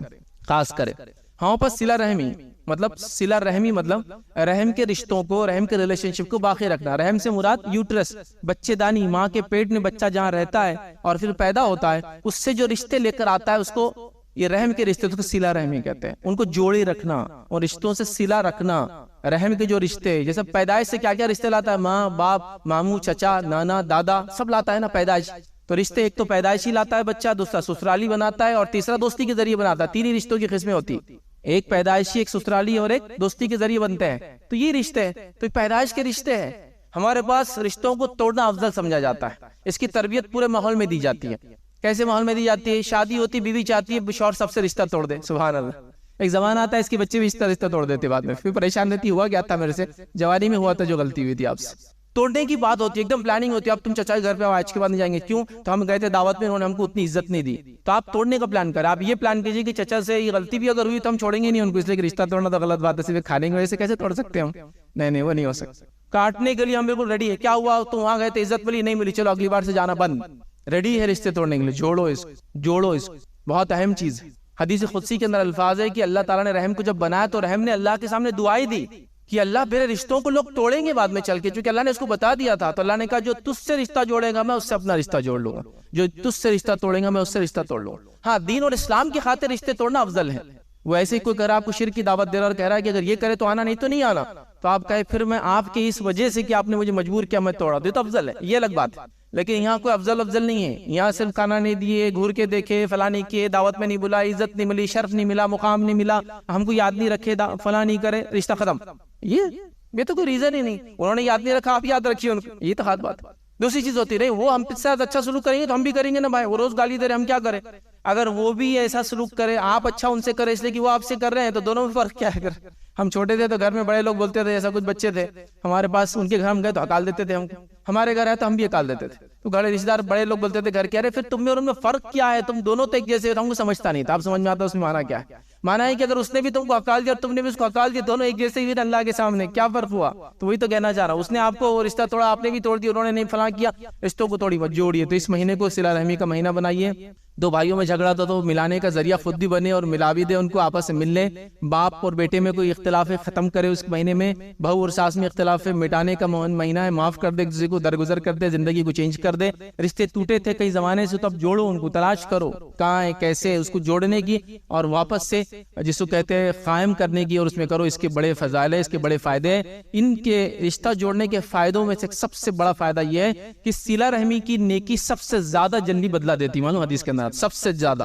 خاص کریں. ہاں پر صلہ رحمی مطلب صلہ رحمی مطلب رحم کے رشتوں کو، رحم کے ریلیشن شپ کو باقی رکھنا. رحم سے مراد یوٹرس، بچے دانی، ماں کے پیٹ میں بچہ جہاں رہتا ہے اور پھر پیدا ہوتا ہے، اس سے جو رشتے لے کر آتا ہے اس کو یہ رحم کے رشتے، اس کو صلہ رحمی کہتے ہیں. ان کو جوڑے رکھنا اور رشتوں سے صلہ رکھنا. رحم کے جو رشتے، جیسے پیدائش سے کیا کیا رشتے لاتا ہے، ماں باپ، ماموں چچا نانا دادا، سب لاتا ہے نا پیدائش. تو رشتے ایک تو پیدائشی لاتا ہے بچہ، دوسرا سسرالی بناتا ہے، اور تیسرا دوستی کے ذریعے بناتا ہے. 3 ہی رشتوں کی قسمیں ہوتی، ایک پیدائشی، ایک سسرالی اور ایک دوستی کے ذریعے بنتے ہیں. تو یہ رشتے ہیں، تو پیدائش کے رشتے ہیں. ہمارے پاس رشتوں کو توڑنا افضل سمجھا جاتا ہے. اس کی تربیت پورے ماحول میں دی جاتی ہے. کیسے ماحول میں دی جاتی ہے؟ شادی ہوتی، بیوی چاہتی ہے شوہر سب سے رشتہ توڑ دے. سبحان اللہ. ایک زمانہ آتا ہے اس کے بچے بھی رشتہ توڑ دیتے بعد میں، پھر پریشان رہتی. ہوا کیا تھا میرے سے جوانی میں، ہوا تھا جو غلطی ہوئی تھی آپ سے. توڑنے کی بات ہوتی ہے، ایک دم پلاننگ ہوتی ہے. اب تم چچا کے گھر پہ آج کے بعد نہیں جائیں گے، کیوں؟ تو ہم گئے تھے دعوت میں، انہوں نے ہم کو اتنی عزت نہیں دی. تو آپ توڑنے کا پلان کریں. آپ یہ پلان کیجئے کہ چچا سے یہ غلطی بھی اگر ہوئی تو ہم چھوڑیں گے نہیں ان کو، اس لیے کہ رشتہ توڑنا تو غلط بات ہے، صرف کھانے کی وجہ سے کیسے توڑ سکتے ہیں ہم؟ نہیں، وہ نہیں ہو سکتا. کاٹنے کے لیے ہم بالکل ریڈی ہے. کیا ہوا تم وہاں گئے تھے عزت ملی نہیں ملی, چلو اگلی بار سے جانا بند. ریڈی ہے رشتے توڑنے کے لیے, جوڑو اس کو. بہت اہم چیز ہے. حدیث قدسی کے اندر الفاظ ہے کہ اللہ تعالیٰ نے رحم کو جب بنایا تو رحم نے اللہ کے سامنے دعائی دی کہ اللہ میرے رشتوں کو لوگ توڑیں گے بعد میں چل کے, چونکہ اللہ نے اس کو بتا دیا تھا. تو اللہ نے کہا جو تجھ سے رشتہ جوڑے گا میں اس سے اپنا رشتہ جوڑ لوں گا, جو تجھ سے رشتہ توڑے گا میں اس سے رشتہ توڑ لوں گا. ہاں, دین اور اسلام کی خاطر رشتے توڑنا افضل ہے. وہ ایسے ہی کوئی کہہ رہا آپ کو شرک کی دعوت دے رہا اور کہہ رہا ہے کہ اگر یہ کرے تو آنا, نہیں تو نہیں آنا, تو آپ کہے پھر میں آپ کی اس وجہ سے کہ آپ نے مجھے مجبور کیا میں توڑا دوں, تو افضل ہے, یہ الگ بات ہے. لیکن یہاں کوئی افضل نہیں ہے. یہاں صرف کھانا نہیں دیے, گھور کے دیکھے, فلاں نہیں کیے, دعوت میں نہیں بلا, عزت نہیں ملی, شرف نہیں ملا, مقام نہیں ملا, ہم کو یاد نہیں رکھے, فلاں نہیں کرے, رشتہ ختم. یہ تو کوئی ریزن ہی نہیں. انہوں نے یاد نہیں رکھا, آپ یاد رکھیے ان کو, یہ تو خاص بات. دوسری چیز ہوتی نہیں, وہ ہم سے اچھا سلوک کریں گے تو ہم بھی کریں گے نا بھائی. وہ روز گالی دے رہے, ہم کیا کریں؟ اگر وہ بھی ایسا سلوک کرے, آپ اچھا ان سے کرے اس لیے کہ وہ آپ سے کر رہے ہیں, تو دونوں میں فرق کیا ہے؟ ہم چھوٹے تھے تو گھر میں بڑے لوگ بولتے تھے, ایسا کچھ بچے تھے ہمارے پاس, ان کے گھر ہم گئے تو ہکال دیتے تھے, ہمارے گھر آئے تو ہم بھی ہکال دیتے تھے. تو گھر رشتے دار بڑے لوگ بولتے تھے گھر کے, ارے پھر تم میں اور ان میں فرق کیا ہے؟ تم دونوں تو ایک جیسے. ہم کو سمجھتا نہیں تھا, اب سمجھ میں آتا اس میں مانا کیا ہے. مانا ہے کہ اگر اس نے بھی تم کو ہکال دیا اور تم نے بھی اس کو ہکال دیا, دونوں ایک جیسے ہی اللہ کے سامنے, کیا فرق ہوا؟ تو وہی تو کہنا چاہ رہا ہوں. اس نے آپ کو رشتہ توڑا, آپ نے بھی توڑ دیا, انہوں نے نہیں فلاں کیا, رشتوں کو توڑی مت, جوڑیے. تو اس مہینے کو صلہ رحمی کا مہینہ بنائیے. دو بھائیوں میں جھگڑا تھا تو ملانے کا ذریعہ خود بھی بنے اور ملا بھی دے ان کو, آپس میں مل لیں. باپ اور بیٹے میں کوئی اختلاف ہے ختم کرے اس مہینے میں. بہو اور ساس میں اختلاف ہے مٹانے کا مہینہ ہے, معاف کر دے, کسی کو درگزر کر دے, زندگی کو چینج کر دے. رشتے ٹوٹے تھے کئی زمانے سے, تو اب جوڑو ان کو, تلاش کرو کہاں ہے کیسے اس کو جوڑنے کی, اور واپس سے جس کو کہتے ہیں قائم کرنے کی, اور اس میں کرو. اس کے بڑے فضائل ہیں, اس کے بڑے فائدے ہیں. ان کے رشتہ جوڑنے کے فائدوں میں سے سب سے بڑا فائدہ یہ ہے کہ صلہ رحمی کی نیکی سب سے زیادہ جلدی بدلہ دیتی. معلوم حدیث کے اندر سب سے زیادہ,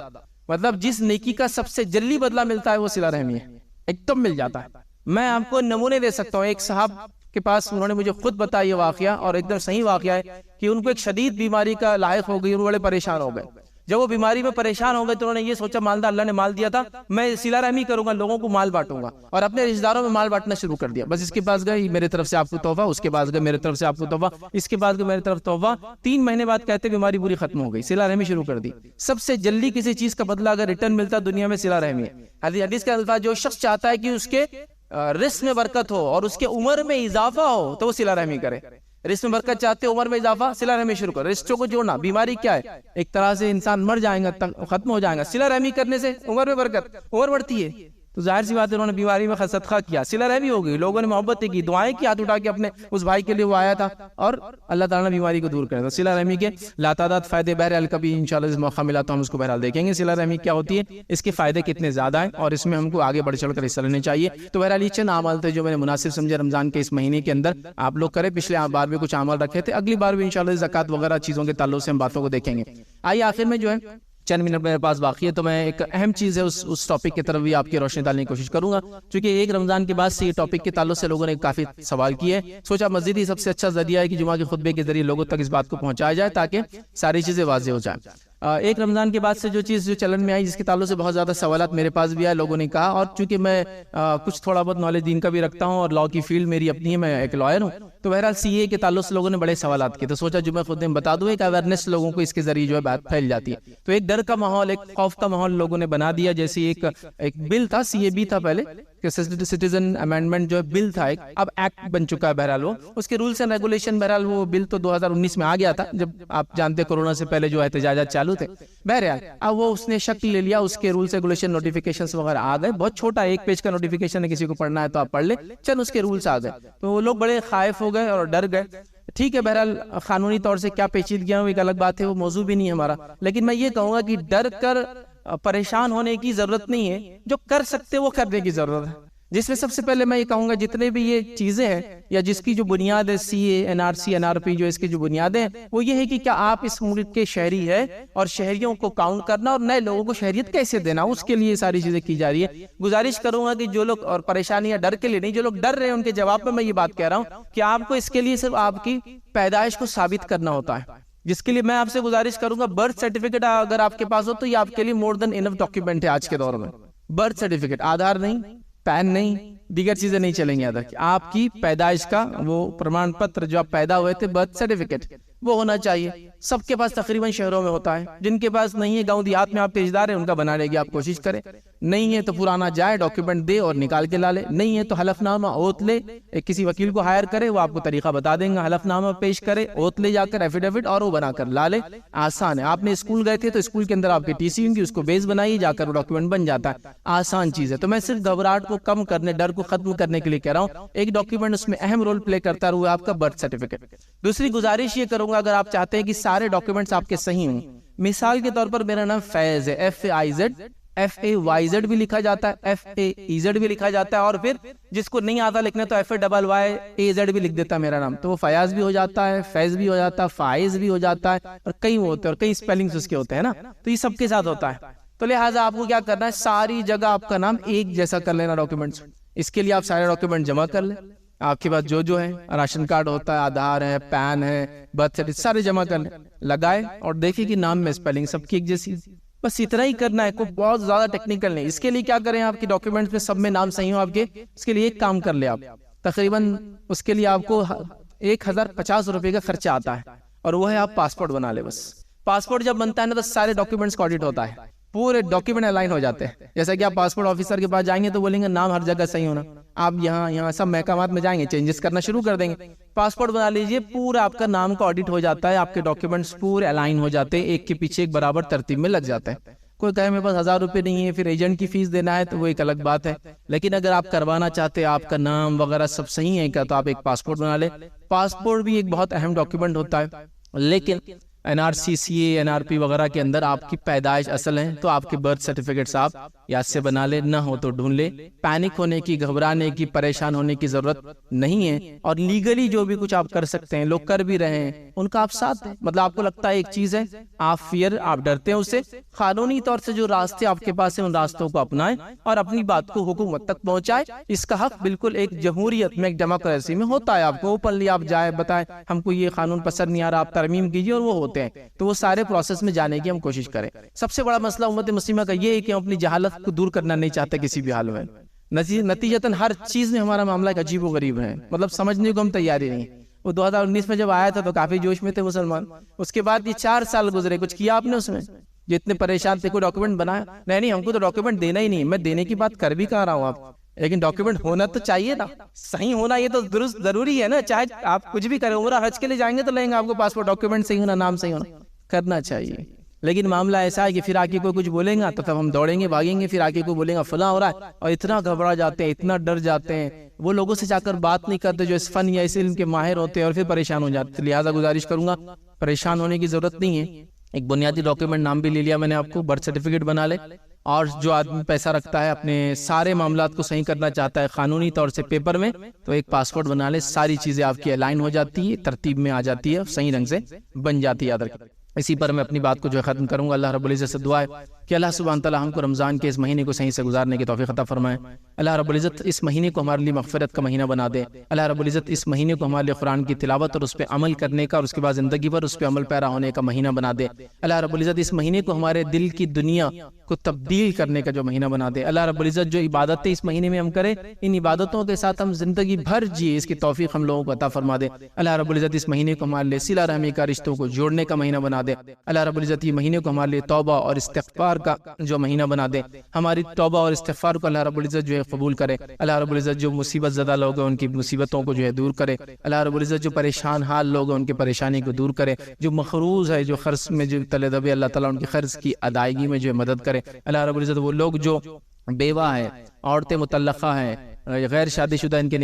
مطلب جس نیکی کا سب سے جلدی بدلہ ملتا ہے وہ صلہ رحمی ہے, ایک دم مل جاتا ہے. میں آپ کو نمونے دے سکتا ہوں. ایک صاحب کے پاس انہوں نے مجھے خود بتایا یہ واقعہ, اور ایک دم صحیح واقعہ ہے کہ ان کو ایک شدید بیماری کا لاحق ہو گئی, وہ بڑے پریشان ہو گئے. جب وہ بیماری میں پریشان ہو گئے تو انہوں نے یہ سوچا, مالدار اللہ نے مال دیا تھا, میں صلہ رحمی کروں گا, لوگوں کو مال بانٹوں گا, اور اپنے رشتہ داروں میں مال بانٹنا شروع کر دیا. بس اس کے پاس گئے, میرے طرف سے آپ کو تحفہ, اس کے پاس گئے, میرے طرف سے آپ کو تحفہ, اس کے بعد گئے, میرے طرف تحفہ. 3 مہینے بعد کہتے بیماری پوری ختم ہو گئی, صلہ رحمی شروع کر دی. سب سے جلدی کسی چیز کا بدلہ اگر ریٹرن ملتا دنیا میں صلہ رحمی ہے. حدیث کا الفاظ, جو شخص چاہتا ہے کہ اس کے رزق میں برکت ہو اور اس کے عمر میں اضافہ ہو تو وہ صلہ رحمی کرے. رزق میں برکت چاہتے, عمر میں اضافہ, صلہ رحمی شروع کرو. رشتوں کو جوڑنا, بیماری کیا ہے, ایک طرح سے انسان مر جائے گا, ختم ہو جائے گا. صلہ رحمی کرنے سے عمر میں برکت, عمر بڑھتی ہے. تو ظاہر سی بات ہے انہوں نے بیماری میں صدقہ کیا, صلہ رحمی ہو گئی, لوگوں نے محبت کی, دعائیں کی, ہاتھ اٹھا کے اپنے اس بھائی کے لیے وہ آیا تھا, اور اللہ تعالیٰ نے بیماری کو دور کر دیا. صلہ رحمی کے لاتعداد فائدے بہرحال کبھی انشاءاللہ اس موقع ملا تو ہم اس کو بہرحال دیکھیں گے. صلہ رحمی کیا ہوتی ہے, اس کے فائدے کتنے زیادہ ہیں, اور اس میں ہم کو آگے بڑھ چڑھ کر حصہ لینے چاہیے. تو بہرحال یہ چند اعمال تھے جو میں نے مناسب سمجھے رمضان کے اس مہینے کے اندر آپ لوگ کریں. پچھلے بار بھی کچھ اعمال رکھے تھے, اگلی بار بھی انشاءاللہ زکوٰۃ وغیرہ چیزوں کے تعلق سے ہم باتوں کو دیکھیں گے. آئیے آخر میں جو ہے چند منٹ میرے پاس باقی ہے, تو میں ایک اہم چیز ہے اس ٹاپک کی طرف بھی آپ کی روشنی ڈالنے کی کوشش کروں گا, چونکہ ایک رمضان کے بعد سے یہ ٹاپک کے تعلق سے لوگوں نے کافی سوال کیے. سوچا مسجد ہی سب سے اچھا ذریعہ ہے کہ جمعہ کے خطبے کے ذریعے لوگوں تک اس بات کو پہنچایا جائے تاکہ ساری چیزیں واضح ہو جائیں. ایک رمضان کے بعد سے جو چیز جو چلن میں آئی, جس کے تعلق سے بہت زیادہ سوالات میرے پاس بھی آئے, لوگوں نے کہا, اور چونکہ میں کچھ تھوڑا بہت نالج دین کا بھی رکھتا ہوں اور لاء کی فیلڈ میری اپنی ہے, میں ایک لائر ہوں, تو بہرحال سی اے کے تعلق سے لوگوں نے بڑے سوالات کیے. تو سوچا جمعہ خطبے میں بتا دوں, ایک اویئرنیس لوگوں کو اس کے ذریعے جو ہے بات پھیل جاتی ہے. تو ایک ڈر کا ماحول, ایک خوف کا ماحول لوگوں نے بنا دیا. جیسے ایک بل تھا, سی اے بی تھا پہلے, سٹیزن امینڈمنٹ جو بل تھا, ایک اب ایکٹ بن چکا ہے. بہرحال وہ اس کے رولز اینڈ ریگولیشن, بہرحال وہ بل تو 2019 میں آ گیا تھا, جب آپ جانتے کورونا سے پہلے جو احتجاجات چالو تھے. بہرحال اب وہ اس نے شکل لے لیا, اس کے رولز ریگولیشن نوٹیفیکیشنز وغیرہ آ گئے. بہت چھوٹا 1 پیج کا نوٹیفیکیشن ہے, کسی کو پڑھنا ہے تو آپ پڑھ لیں, چند اس کے رولز آ گئے. تو وہ لوگ بڑے خائف ہو گئے اور ڈر گئے. ٹھیک ہے, بہرحال قانونی طور سے کیا پیچیدگیاں ہوں ایک الگ بات ہے, وہ موضوع بھی نہیں ہے ہمارا. لیکن میں یہ کہوں گا کہ ڈر کر پریشان ہونے کی ضرورت نہیں ہے, جو کر سکتے وہ کرنے کی ضرورت ہے. جس میں سب سے پہلے میں یہ کہوں گا, جتنے بھی یہ چیزیں ہیں یا جس کی جو بنیاد ہے, C A, N R C, N R P, جو اس کی جو بنیادیں ہیں, وہ یہ ہے کہ کیا آپ اس ملک کے شہری ہے, اور شہریوں کو کاؤنٹ کرنا اور نئے لوگوں کو شہریت کیسے دینا, اس کے لیے ساری چیزیں کی جا رہی ہے. گزارش کروں گا کہ جو لوگ, اور پریشانیاں ڈر کے لیے نہیں, جو لوگ ڈر رہے ہیں ان کے جواب میں یہ بات کہہ رہا ہوں کہ آپ کو اس کے لیے صرف آپ کی پیدائش کو ثابت کرنا ہوتا ہے, جس کے لیے میں آپ سے گزارش کروں گا برتھ سرٹیفکیٹ اگر آپ کے پاس ہو تو یہ آپ کے لیے مور دین انف ڈاکیومنٹ ہے آج کے دور میں. برتھ سرٹیفکیٹ, آدھار نہیں, پین نہیں, دیگر چیزیں نہیں چلیں گی. آپ کی پیدائش کا وہ پرمان پتر جو آپ پیدا ہوئے تھے, برتھ سرٹیفکیٹ, وہ ہونا چاہیے. سب کے پاس تقریباً شہروں میں ہوتا ہے. جن کے پاس نہیں ہے گاؤں دیہات میں آپ کے رشتہ دار ہیں ان کا بنانے کی آپ کوشش کریں. نہیں ہے تو پرانا جائے ڈاکیومنٹ دے اور نکال کے لا لے. نہیں ہے تو حلف نامہ اوت لے, کسی وکیل کو ہائر کرے, وہ آپ کو طریقہ بتا دیں گا. حلف نامہ پیش کرے, اوت لے جا کر ایفیڈیوٹ, اور وہ بنا کر لا لے. آسان ہے. آپ نے اسکول گئے تھے تو اسکول کے اندر آپ کی ٹی سی ہوں گی, اس کو بیس بنائیے, جا کر وہ ڈاکیومنٹ بن جاتا ہے. آسان چیز ہے. تو میں صرف گھبراہٹ کو کم کرنے, ڈر کو ختم کرنے کے لیے کہہ رہا ہوں. ایک ڈاکیومنٹ اس میں اہم رول پلے کرتا ہے, وہ آپ کا برتھ سرٹیفکیٹ. دوسری گزارش یہ کروں گا, اگر آپ چاہتے ہیں کہ سارے ڈاکیومنٹس آپ کے صحیح ہوں, مثال کے طور پر میرا نام فیض ہے, FAYZ بھی لکھا جاتا ہے, FAEZ بھی لکھا جاتا ہے, اور پھر جس کو نہیں آتا لکھنا تو FAYYAZ بھی لکھ دیتا ہے میرا نام, تو وہ فیاض بھی ہو جاتا ہے, فیض بھی ہو جاتا ہے, فائز بھی ہو جاتا ہے, اور کئی ہوتے ہیں, اور کئی اسپیلنگز اس کے ہوتے ہیں نا. تو یہ سب کے ساتھ ہوتا ہے. تو لہٰذا آپ کو کیا کرنا ہے, ساری جگہ آپ کا نام ایک جیسا کر لینا ڈاکیومنٹس. اس کے لیے آپ سارے ڈاکیومنٹ جمع کر لیں. آپ کے پاس جو ہے, راشن کارڈ ہوتا ہے, آدھار ہے, پین ہے, برتھ سرٹیفکیٹ, سارے جمع کر لیں, لگائے, اور دیکھیں کہ نام میں اسپیلنگ سب کی ایک جیسی. بس اتنا ہی کرنا ہے, کوئی بہت زیادہ ٹیکنیکل نہیں. اس کے لیے کیا کریں, آپ کے ڈاکیومنٹس میں سب میں نام صحیح ہو آپ کے. اس کے لیے ایک کام کر لیں آپ, تقریباً اس کے لیے آپ کو 1050 روپے کا خرچہ آتا ہے, اور وہ ہے آپ پاسپورٹ بنا لیں. بس پاسپورٹ جب بنتا ہے نا تو سارے ڈاکیومنٹس کا آڈٹ ہوتا ہے, پورے ڈاکیومنٹ الائن ہو جاتے ہیں. جیسا کہ آپ پاسپورٹ آفیسر کے پاس جائیں گے تو بولیں گے نام ہر جگہ صحیح ہونا. آپ یہاں سب محکمات میں جائیں گے, چینجز کرنا شروع کر دیں گے. پاسپورٹ بنا لیجئے, پورا آپ کا نام کا آڈٹ ہو جاتا ہے, آپ کے ڈاکیومنٹس پورے الائن ہو جاتے ہیں, ایک کے پیچھے ایک برابر ترتیب میں لگ جاتے ہیں. کوئی کہے میرے پاس 1000 روپے نہیں ہے, پھر ایجنٹ کی فیس دینا ہے, تو وہ ایک الگ بات ہے. لیکن اگر آپ کروانا چاہتے ہیں, آپ کا نام وغیرہ سب صحیح ہے کیا, تو آپ ایک پاسپورٹ بنا لیں. پاسپورٹ بھی ایک بہت اہم ڈاکیومنٹ ہوتا ہے, لیکن NRC CA NRP وغیرہ کے اندر آپ کی پیدائش اصل ہے, تو آپ کے برتھ سرٹیفکیٹس آپ یاد سے بنا لیں, نہ ہو تو ڈھونڈ لیں. پینک ہونے کی, گھبرانے کی, پریشان ہونے کی ضرورت نہیں ہے. اور لیگلی جو بھی کچھ آپ کر سکتے ہیں, لوگ کر بھی رہے ہیں, ان کا آپ ساتھ دیں. مطلب آپ کو لگتا ہے ایک چیز ہے, آپ ڈرتے ہیں اس سے, قانونی طور سے جو راستے آپ کے پاس ہیں ان راستوں کو اپنائیں, اور اپنی بات کو حکومت تک پہنچائیں. اس کا حق بالکل ایک جمہوریت میں, ایک ڈیموکریسی میں ہوتا ہے. آپ کو اوپنلی آپ جائیں, بتائیں ہم کو یہ قانون پسند نہیں آ رہا, آپ ترمیم کیجیے, اور وہ ہوتے ہیں. تو وہ سارے پروسیس میں جانے کی ہم کوشش کریں. سب سے بڑا مسئلہ امت مسلمہ کا یہ ہے کہ ہم اپنی جہالت کو دور کرنا نہیں چاہتے کسی بھی حال میں. نتیجتاً ہر چیز میں ہمارا معاملہ ایک عجیب و غریب ہے, مطلب سمجھنے کو ہم تیاری نہیں. وہ 2019 میں جب آیا تھا تو کافی جوش میں تھے مسلمان. اس کے بعد یہ 4 سال گزرے, کچھ کیا آپ نے اس میں؟ جتنے پریشان تھے, کوئی ڈاکیومنٹ بنایا نہیں. ہم کو تو ڈاکیومنٹ دینا ہی نہیں. میں دینے کی بات کر بھی کہہ رہا ہوں آپ, لیکن ڈاکیومنٹ ہونا تو چاہیے نا, صحیح ہونا یہ تو درست ضروری ہے نا. چاہے آپ کچھ بھی کریں, عمرہ حج کے لیے جائیں گے تو لیں گے آپ کو پاسپورٹ, ڈاکیومنٹ صحیح ہونا, نام صحیح ہونا, کرنا چاہیے. لیکن معاملہ ایسا ہے کہ پھر آ کے کوئی کچھ بولیں گا تو تب ہم دوڑیں گے, بھاگیں گے, پھر آ کے کوئی بولیں گا فلاں ہو رہا ہے, اور اتنا گھبرا جاتے ہیں, اتنا ڈر جاتے ہیں. وہ لوگوں سے جا کر بات نہیں کرتے جو اس فن یا اس علم کے ماہر ہوتے ہیں, اور پھر پریشان ہو جاتے. لہٰذا گزارش کروں گا, پریشان ہونے کی ضرورت نہیں ہے. ایک بنیادی ڈاکیومنٹ نام بھی لے لیا میں نے آپ کو, برتھ سرٹیفکیٹ بنا لے. اور جو آدمی پیسہ رکھتا ہے, اپنے سارے معاملات کو صحیح کرنا چاہتا ہے قانونی طور سے پیپر میں, تو ایک پاسپورٹ بنا لے. ساری چیزیں آپ کی الائن ہو جاتی ہے, ترتیب میں آ جاتی ہے, صحیح رنگ سے بن جاتی ہے. یاد رکھیں. اسی پر میں اپنی بات کو جو ختم کروں گا. اللہ رب العزت سے دعا ہے کہ اللہ سبحانہ تعالیٰ ہم کو رمضان کے اس مہینے کو صحیح سے گزارنے کی توفیق عطا فرمائے. اللہ رب العزت اس مہینے کو ہمارے لیے مغفرت کا مہینہ بنا دے. اللہ رب العزت اس مہینے کو ہمارے لیے قرآن کی تلاوت اور اس پہ عمل کرنے کا, اور اس کے بعد زندگی پر اس پہ عمل پیرا ہونے کا مہینہ بنا دے. اللہ رب العزت اس مہینے کو ہمارے دل کی دنیا کو تبدیل کرنے کا جو مہینہ بنا دے. اللہ رب العزت جو عبادتیں اس مہینے میں ہم کریں, ان عبادتوں کے ساتھ ہم زندگی بھر جیے, اس کی توفیق ہم لوگوں کو عطا فرما دے. اللہ رب العزت اس مہینے کو ہمارے لیے صلہ رحمی کا, رشتوں کو جوڑنے کا مہینہ بنا دے. اللہ رب العزت یہ مہینے کو ہمارے لیے توبہ اور استغفار کا جو مہینہ بنا دے. ہماری توبہ اور استغفار کو اللہ رب العزت جو ہے قبول کرے. اللہ رب العزت جو مصیبت زدہ لوگ ہیں ان کی مصیبتوں کو جو ہے دور کرے. اللہ رب العزت جو پریشان حال لوگ ہیں ان کی پریشانی کو دور کرے. جو مقروض ہے, جو قرض میں جو تلے دبے, اللہ تعالیٰ ان کی قرض کی ادائیگی میں جو ہے مدد کرے. اللہ رب العزت وہ لوگ جو بیوہ ہیں, عورتیں مطلقہ ہیں, غیر شادی شدہ, ان کے